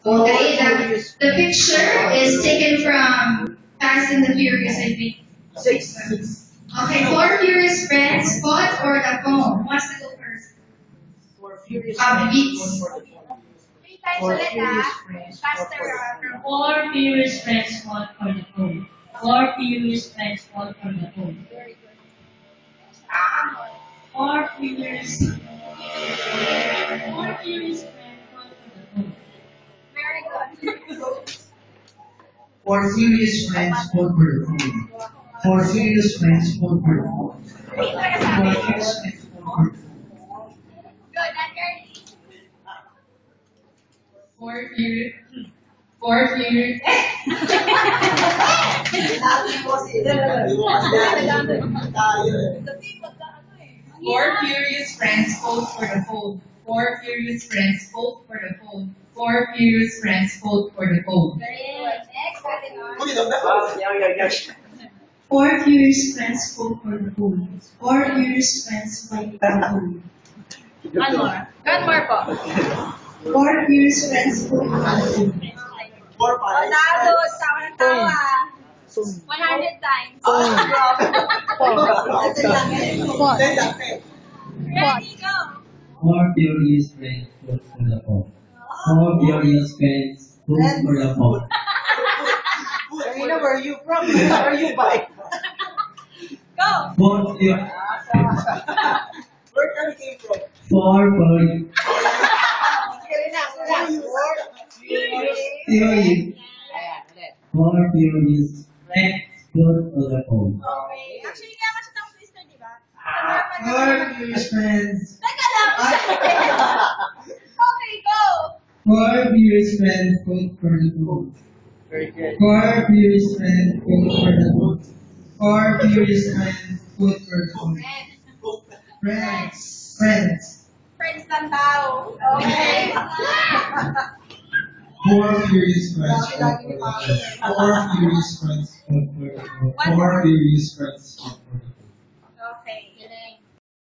Okay, the picture is taken from Fast and the Furious, I think. Six. Okay, four furious friends fought for the phone. What's the go first? Four furious Beats. friends. For the phone. Three times Four ulit furious ah. friends. Faster Four furious friends fought for the phone. Four furious friends fought for the phone. Very good. Four furious friends fought for the phone. Very good. Four furious friends fought for the phone. Four furious friends fought for the phone. Wait, Four furious friends fought for the phone. good, that girl. Four furious. Four furious friends fought for the phone. Four furious friends fought for the phone. Four furious friends fought for the phone. Very good. Next, moving on. Four furious friends fought for the phone. Four furious friends fought for the phone. One more. One more po. Four furious friends fought for the phone. Dado, tawa ng tawa. 100 times. Ready, go. Four furious friends fought for the phone. Four furious friends fought for the phone. Where are you from? Where are you by? Go. Four furious. Where are you from? Four furious. Furious. Four furious friends fought for the phone. Okay. Actually, kaya kasi tongue twister, di ba? Four furious friends. Teka lang. Okay, go. Four furious friends fought for the phone. Very good. Four furious friends fought for the phone. Four furious friends fought for the phone. Friends. Friends. Friends lang tao. Okay. Four furious friends fought for the phone. Four furious friends fought for the phone. Four furious friends fought for the phone.